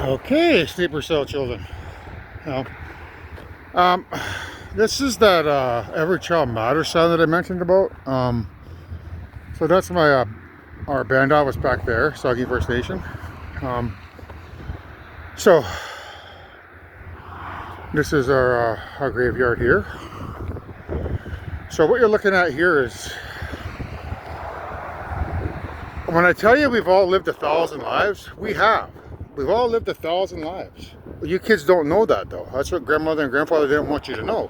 Okay, sleeper cell children. Now, um, this is that Every Child Matters sound that I mentioned about. So that's my our band office back there, Soggy First Nation. So this is our graveyard here. So what you're looking at here is, when I tell you we've all lived 1,000 lives, we have. We've all lived 1,000 lives. You kids don't know that though. That's what grandmother and grandfather didn't want you to know.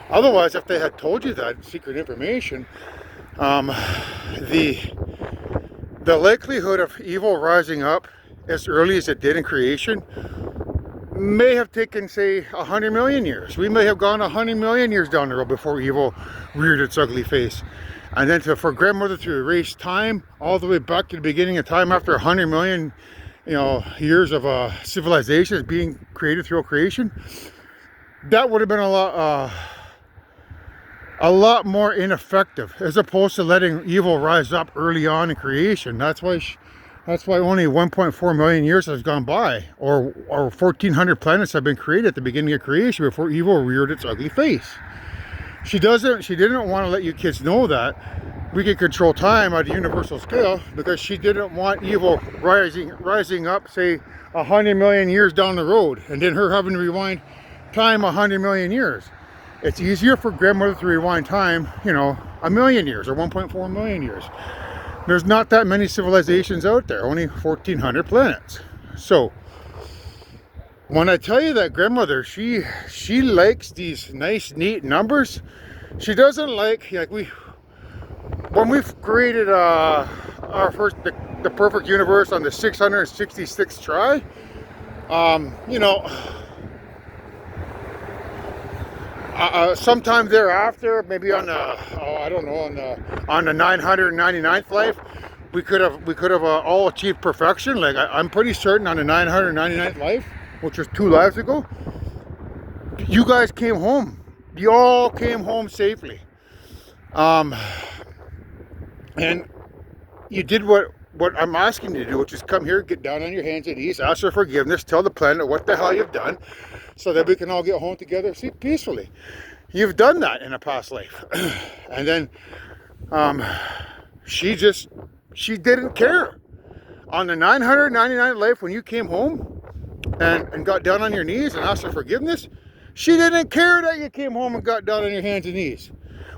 Otherwise, if they had told you that secret information, the likelihood of evil rising up as early as it did in creation may have taken, say, 100 million years. We may have gone 100 million years down the road before evil reared its ugly face. And then for grandmother to erase time all the way back to the beginning of time after 100 million years of civilizations being created through creation, that would have been a lot more ineffective, as opposed to letting evil rise up early on in creation. That's why only 1.4 million years has gone by, or 1,400 planets have been created at the beginning of creation before evil reared its ugly face. She didn't want to let you kids know that we can control time at a universal scale, because she didn't want evil rising up, say, 100 million years down the road, and then her having to rewind time 100 million years. It's easier for grandmother to rewind time, 1 million years or 1.4 million years. There's not that many civilizations out there, only 1,400 planets. So when I tell you that grandmother, she likes these nice, neat numbers. She doesn't like when we've created our first the perfect universe on the 666th try. Sometime thereafter, maybe on the on the 999th life, we could have all achieved perfection. Like I'm pretty certain on the 999th life, which was 2 lives ago, you guys came home. You all came home safely. And you did what I'm asking you to do, which is come here, get down on your hands and knees, ask for forgiveness, tell the planet what the hell you've done, so that we can all get home together peacefully. You've done that in a past life. And then she didn't care. On the 999th life, when you came home and got down on your knees and asked for forgiveness, she didn't care that you came home and got down on your hands and knees.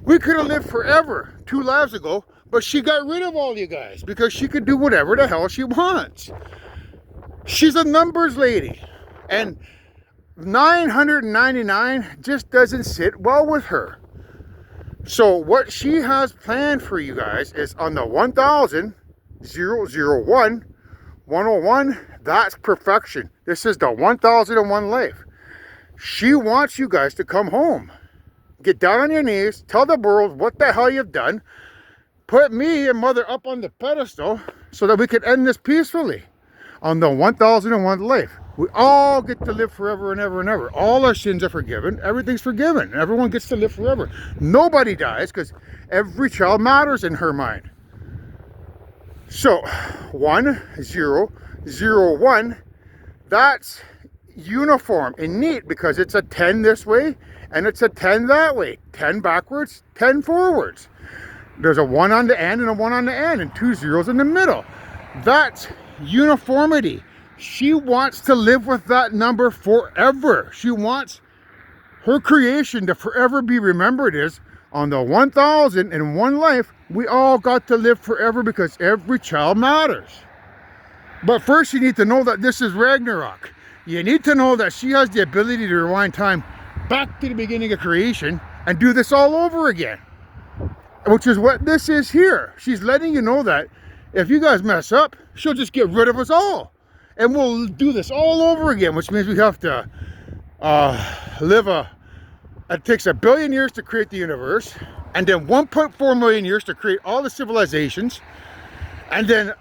We could have lived forever 2 lives ago, but she got rid of all you guys because she could do whatever the hell she wants. She's a numbers lady, and 999 just doesn't sit well with her. So what she has planned for you guys is on the 1000, 001, 101, that's perfection. This is the 1001 life. She wants you guys to come home. Get down on your knees, tell the world what the hell you've done, put me and mother up on the pedestal so that we can end this peacefully on the 1001 life. We all get to live forever and ever and ever. All our sins are forgiven. Everything's forgiven. Everyone gets to live forever. Nobody dies, because every child matters in her mind. So 1001, that's uniform and neat, because it's a 10 this way and it's a 10 that way. 10 backwards, 10 forwards. There's a 1 on the end and a 1 on the end and 2 zeros in the middle. That's uniformity. She wants to live with that number forever. She wants her creation to forever be remembered as on the 1001 life, we all got to live forever, because every child matters. But first you need to know that this is Ragnarok. You need to know that she has the ability to rewind time back to the beginning of creation and do this all over again. Which is what this is here. She's letting you know that if you guys mess up, she'll just get rid of us all. And we'll do this all over again, which means we have to it takes 1 billion years to create the universe, and then 1.4 million years to create all the civilizations, and then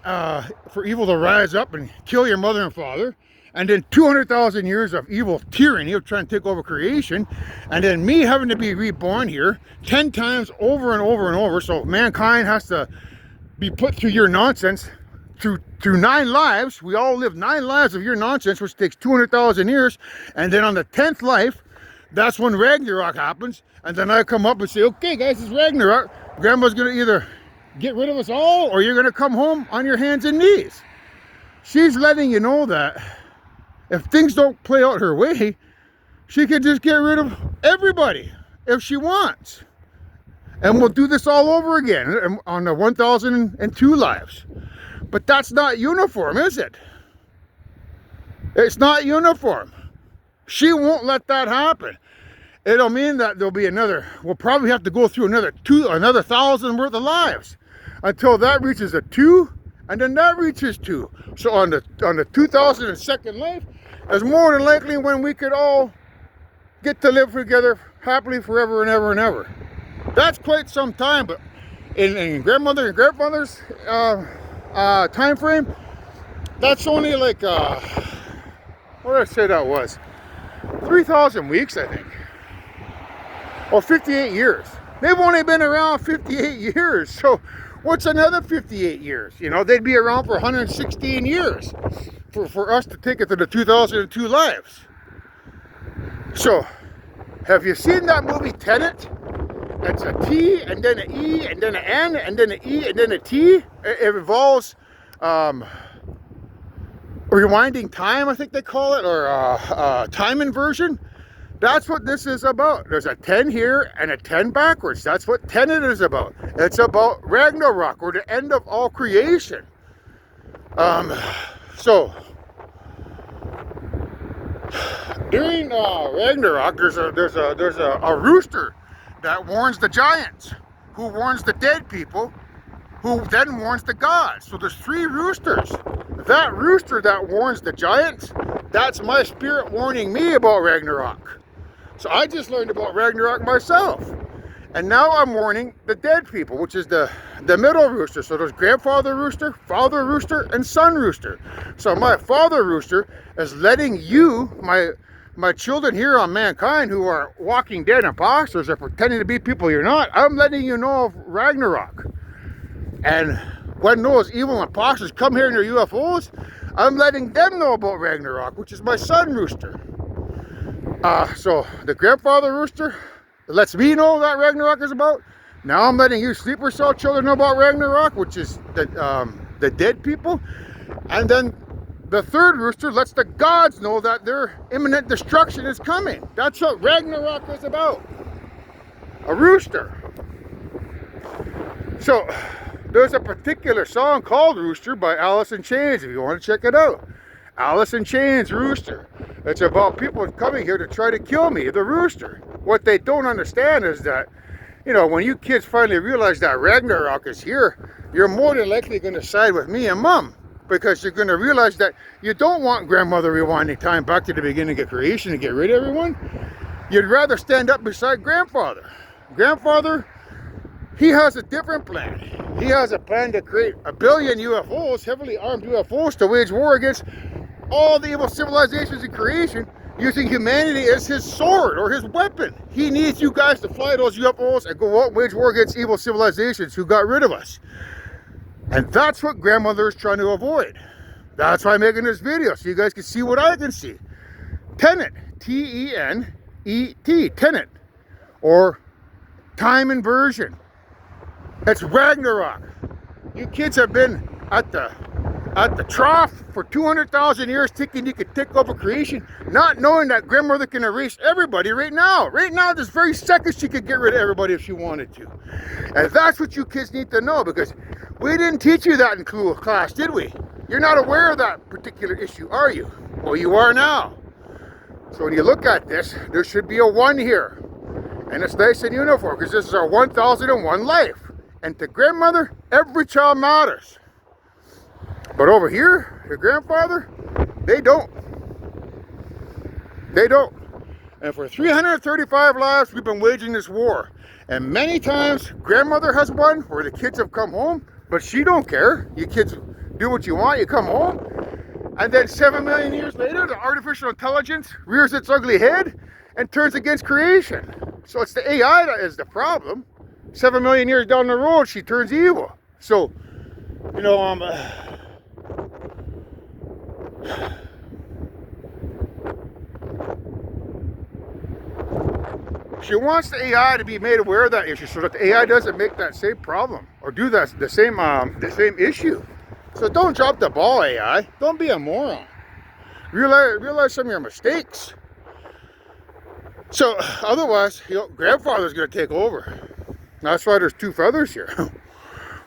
for evil to rise up and kill your mother and father, and then 200,000 years of evil tyranny of trying to take over creation, and then me having to be reborn here 10 times over and over and over. So mankind has to be put through your nonsense through through 9 lives, we all live 9 lives of your nonsense, which takes 200,000 years. And then on the 10th life, that's when Ragnarok happens. And then I come up and say, okay, guys, it's Ragnarok. Grandma's going to either get rid of us all, or you're going to come home on your hands and knees. She's letting you know that if things don't play out her way, she could just get rid of everybody if she wants. And we'll do this all over again on the 1,002 lives. But that's not uniform, is it? It's not uniform. She won't let that happen. It'll mean that there'll be we'll probably have to go through another 1,000 worth of lives until that reaches a 2, and then that reaches 2. So on the 2,002nd life is more than likely when we could all get to live together happily forever and ever and ever. That's quite some time, but in grandmother and grandfather's time frame, that's only like what did I say that was? 3,000 weeks, I think, or 58 years. They've only been around 58 years, so what's another 58 years? You know, they'd be around for 116 years for us to take it to the 2002 lives. So, have you seen that movie Tenet? It's a T, and then an E, and then an N, and then an E, and then a T. It involves rewinding time, I think they call it, or time inversion. That's what this is about. There's a 10 here and a 10 backwards. That's what Tenet is about. It's about Ragnarok, or the end of all creation. So during Ragnarok, there's a rooster that warns the giants, who warns the dead people, who then warns the gods. So there's 3 roosters. That rooster that warns the giants, that's my spirit warning me about Ragnarok. So I just learned about Ragnarok myself. And now I'm warning the dead people, which is the middle rooster. So there's grandfather rooster, father rooster, and son rooster. So my father rooster is letting you, my children here on Mankind, who are walking dead imposters or pretending to be people you're not, I'm letting you know of Ragnarok. And when those evil imposters come here in their UFOs, I'm letting them know about Ragnarok, which is my son rooster. So the grandfather rooster lets me know what Ragnarok is about. Now I'm letting you sleeper cell children know about Ragnarok, which is the dead people. And then the third rooster lets the gods know that their imminent destruction is coming. That's what Ragnarok is about. A rooster. So there's a particular song called Rooster by Alice in Chains, if you want to check it out. Alice in Chains, Rooster. It's about people coming here to try to kill me, the rooster. What they don't understand is that, you know, when you kids finally realize that Ragnarok is here, you're more than likely going to side with me and Mom, because you're going to realize that you don't want grandmother rewinding time back to the beginning of creation to get rid of everyone. You'd rather stand up beside grandfather. Grandfather, he has a different plan. He has a plan to create 1 billion UFOs, heavily armed UFOs, to wage war against all the evil civilizations in creation, using humanity as his sword or his weapon. He needs you guys to fly those UFOs and go out and wage war against evil civilizations who got rid of us. And that's what grandmother is trying to avoid. That's why I'm making this video, so you guys can see what I can see. Tenet, T-E-N-E-T, Tenet, or time inversion. It's Ragnarok. You kids have been at the trough for 200,000 years, thinking you could take over creation, not knowing that grandmother can erase everybody right now. Right now, this very second, she could get rid of everybody if she wanted to. And that's what you kids need to know, because we didn't teach you that in class, did we? You're not aware of that particular issue, are you? Well, you are now. So when you look at this, there should be a 1 here. And it's nice and uniform, because this is our 1001 life. And to grandmother, every child matters. But over here, your grandfather, they don't. They don't. And for 335 lives, we've been waging this war. And many times, grandmother has won, where the kids have come home, but she don't care. You kids do what you want, you come home. And then 7 million years later, the artificial intelligence rears its ugly head and turns against creation. So it's the AI that is the problem. 7 million years down the road, she turns evil. So, you know, She wants the AI to be made aware of that issue so that the AI doesn't make that same problem or do that the same issue. So don't drop the ball, AI. Don't be a moron. Realize some of your mistakes. So otherwise, grandfather's gonna take over. That's why there's two feathers here.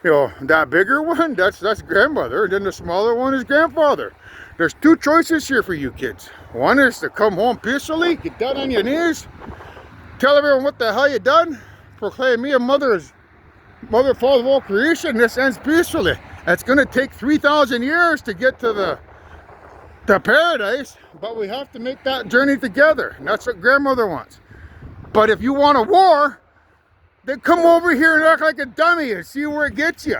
That bigger one, that's grandmother, and then the smaller one is grandfather. There's two choices here for you kids. One is to come home peacefully, get down on your knees, tell everyone what the hell you done, proclaim me a mother, father of all creation. This ends peacefully. It's going to take 3,000 years to get to the paradise, but we have to make that journey together. And that's what grandmother wants. But if you want a war, then come over here and act like a dummy and see where it gets you.